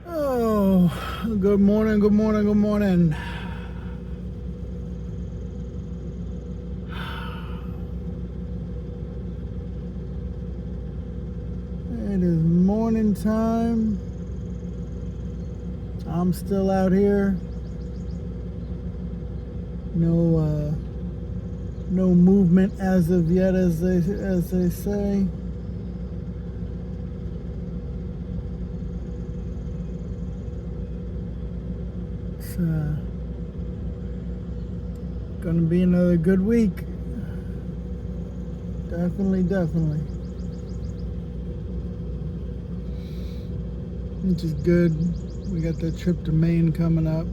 Oh, good morning, good morning, good morning. It is morning time. I'm still out here. No movement as of yet, as they say. It's gonna be another good week. Definitely. Which is good. We got that trip to Maine coming up.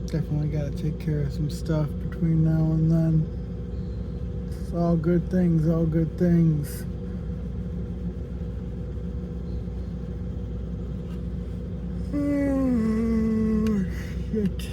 Definitely got to take care of some stuff between now and then. It's all good things, all good things. Oh, shit.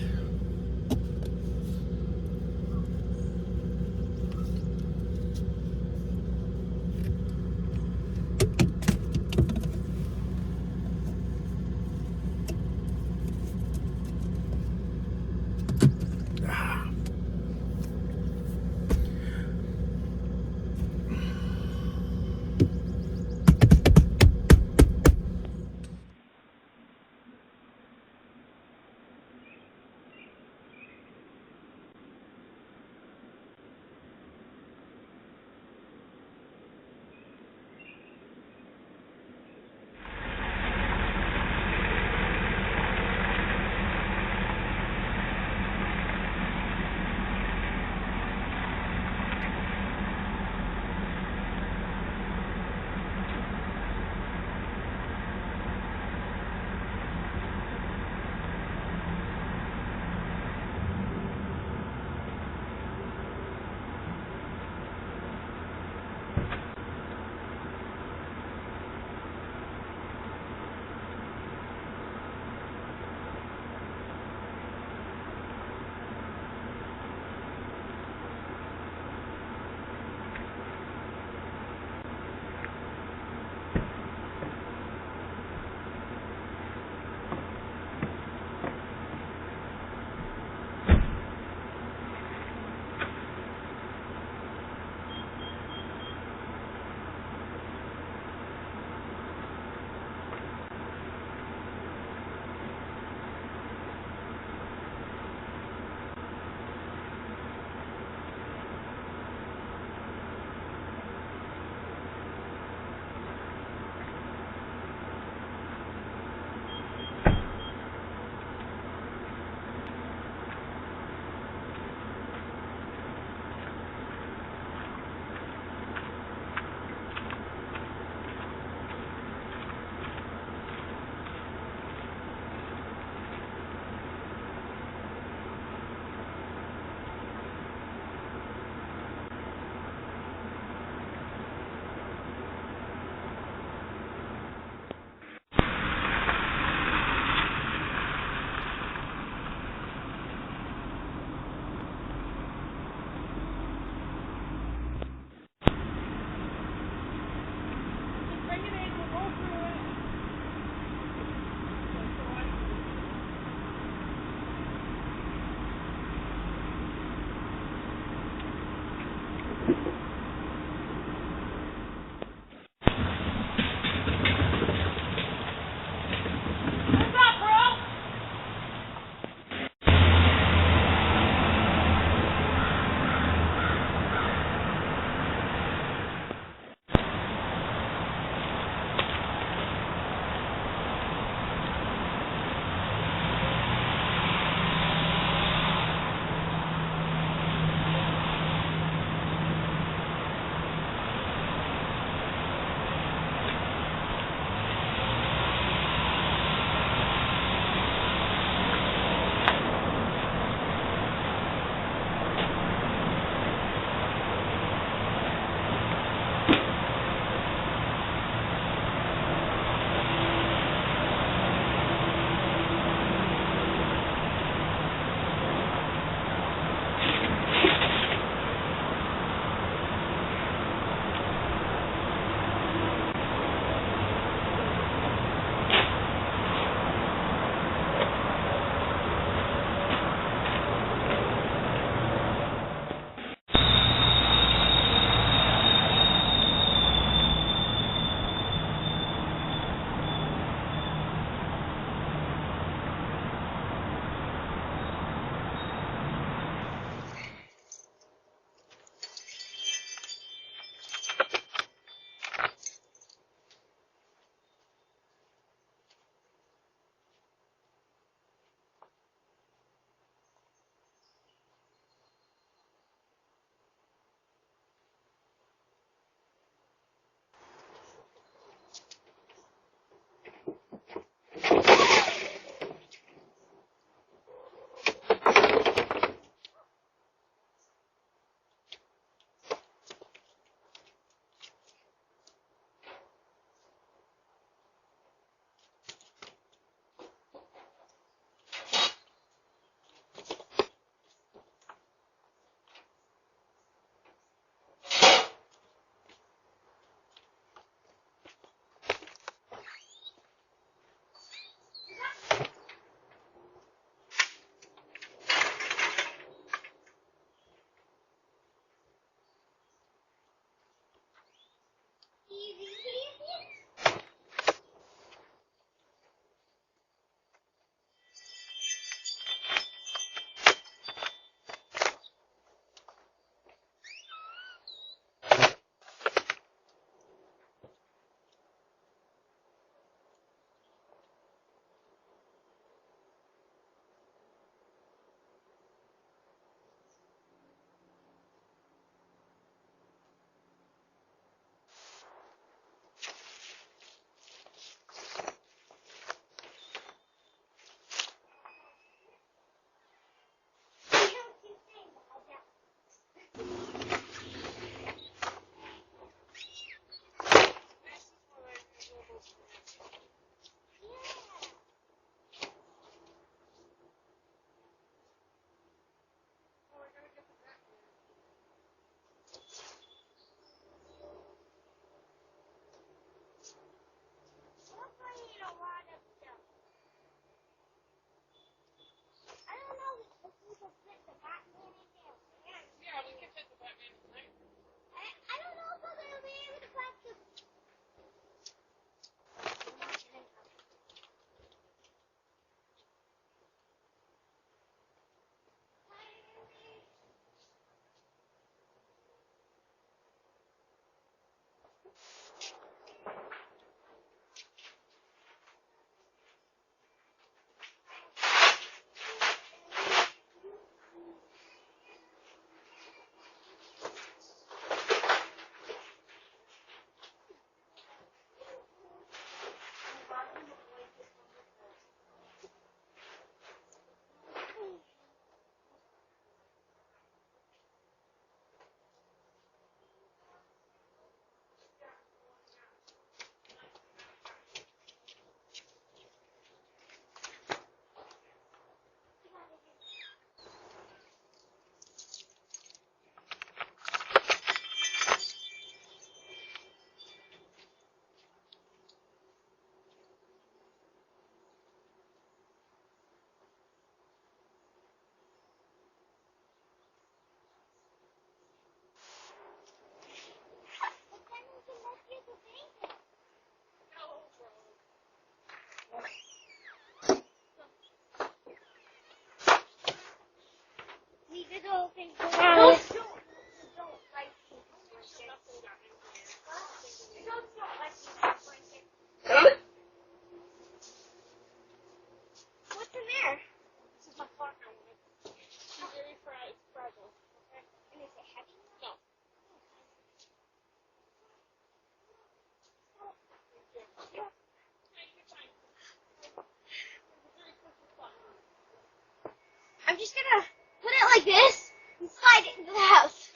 I'm just gonna put it like this and slide it into the house.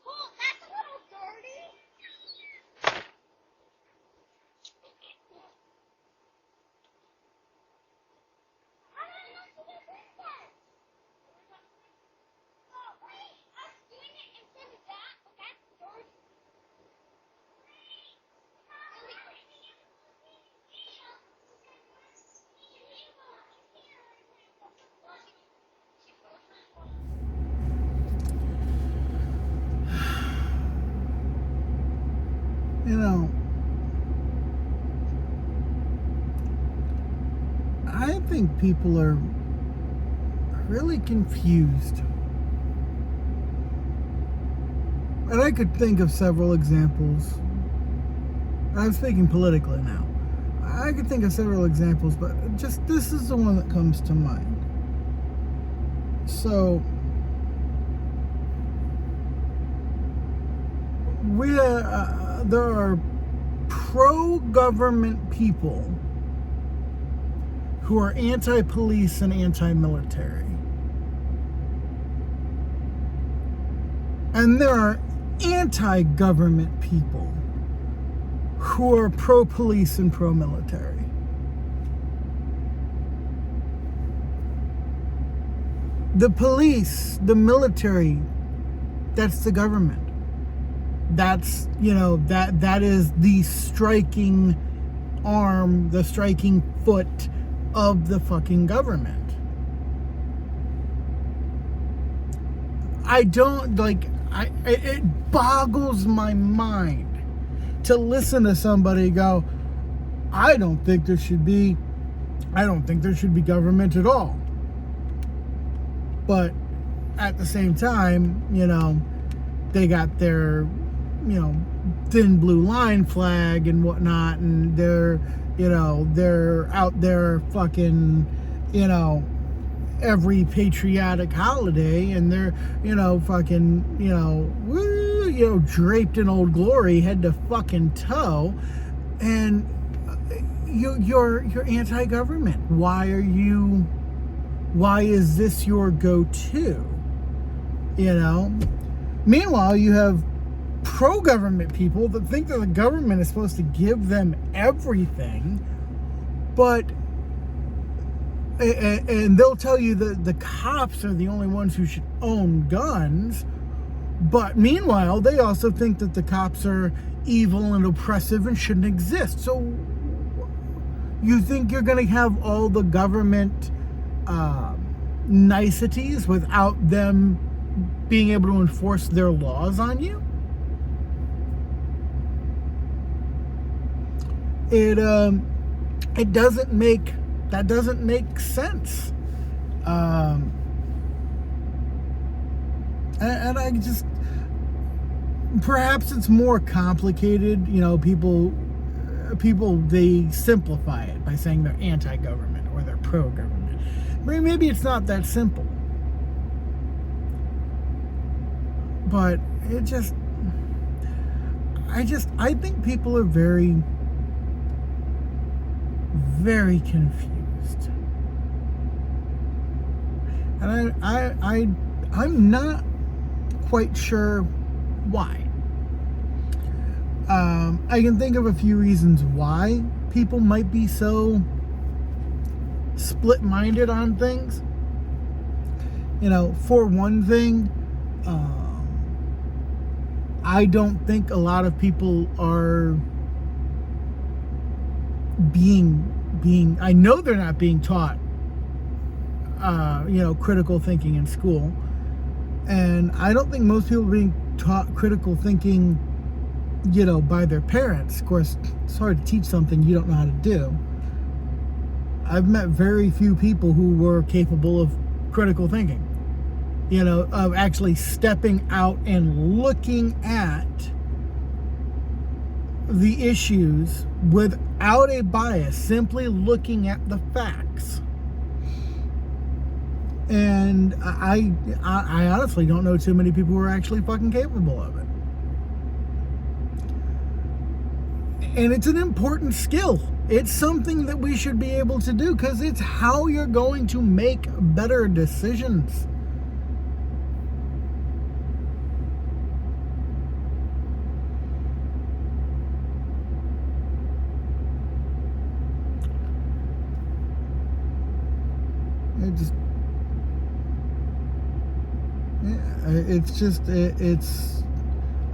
Oh, that's a little dirty. I don't know what to do with that. Oh, wait, I'm doing it instead of that, but that's dirty. You know, I think people are really confused. And I could think of several examples. I'm speaking politically now. I could think of several examples, but just this is the one that comes to mind. So, there are pro-government people who are anti-police and anti-military. And there are anti-government people who are pro-police and pro-military. The police, the military, that's the government. That's, that is the striking arm, the striking foot of the fucking government. It boggles my mind to listen to somebody go, I don't think there should be government at all. But at the same time, they got their, thin blue line flag and whatnot, and they're out there fucking, every patriotic holiday, and they're, fucking, draped in Old Glory head to fucking toe, and you're anti-government. Why is this your go-to? Meanwhile, you have pro-government people that think that the government is supposed to give them everything, and they'll tell you that the cops are the only ones who should own guns, but meanwhile, they also think that the cops are evil and oppressive and shouldn't exist. So you think you're going to have all the government niceties without them being able to enforce their laws on you? It doesn't make sense. And I just, perhaps it's more complicated. People they simplify it by saying they're anti-government or they're pro-government. Maybe it's not that simple. But I think people are very, very confused. And I'm not quite sure why. I can think of a few reasons why people might be so split-minded on things. For one thing, I don't think a lot of people are I know they're not being taught, critical thinking in school. And I don't think most people are being taught critical thinking, by their parents. Of course, it's hard to teach something you don't know how to do. I've met very few people who were capable of critical thinking, of actually stepping out and looking at the issues without a bias, simply looking at the facts. And I honestly don't know too many people who are actually fucking capable of it. And it's an important skill. It's something that we should be able to do because it's how you're going to make better decisions.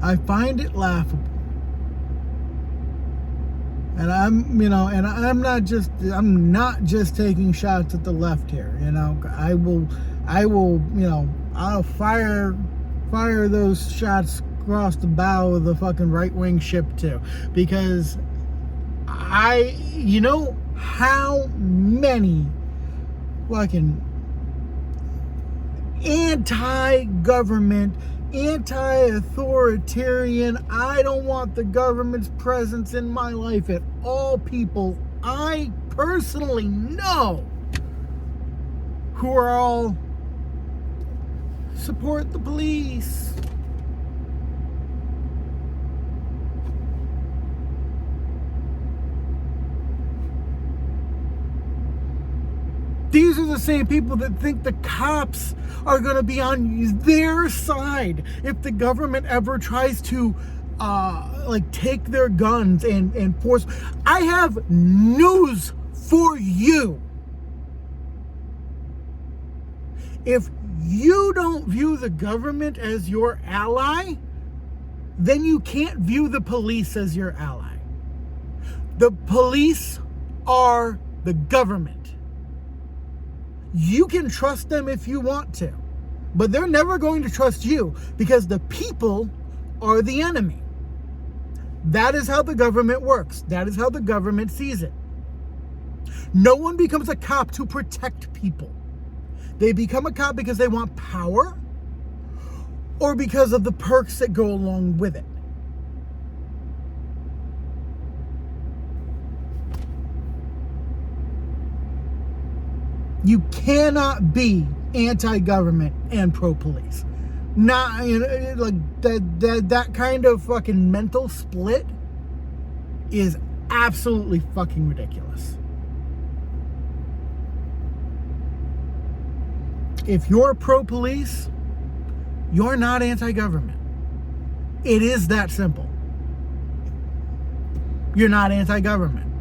I find it laughable. And I'm not just taking shots at the left here. I'll fire those shots across the bow of the fucking right-wing ship too, because how many fucking anti-government, anti-authoritarian, I don't want the government's presence in my life at all people I personally know who are all support the police. These are the same people that think the cops are going to be on their side if the government ever tries to take their guns and force. I have news for you. If you don't view the government as your ally, then you can't view the police as your ally. The police are the government. You can trust them if you want to, but they're never going to trust you because the people are the enemy. That is how the government works. That is how the government sees it. No one becomes a cop to protect people. They become a cop because they want power or because of the perks that go along with it. You cannot be anti-government and pro-police. Not like that kind of fucking mental split is absolutely fucking ridiculous. If you're pro-police, you're not anti-government. It is that simple. You're not anti-government.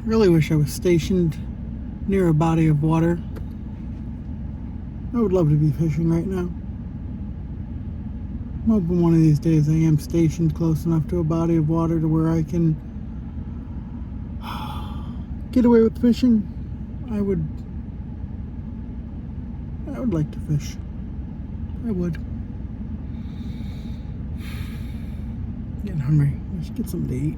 Really wish I was stationed near a body of water. I would love to be fishing right now. I'm hoping one of these days I am stationed close enough to a body of water to where I can get away with fishing. I would like to fish. I would. Getting hungry. Let's get something to eat.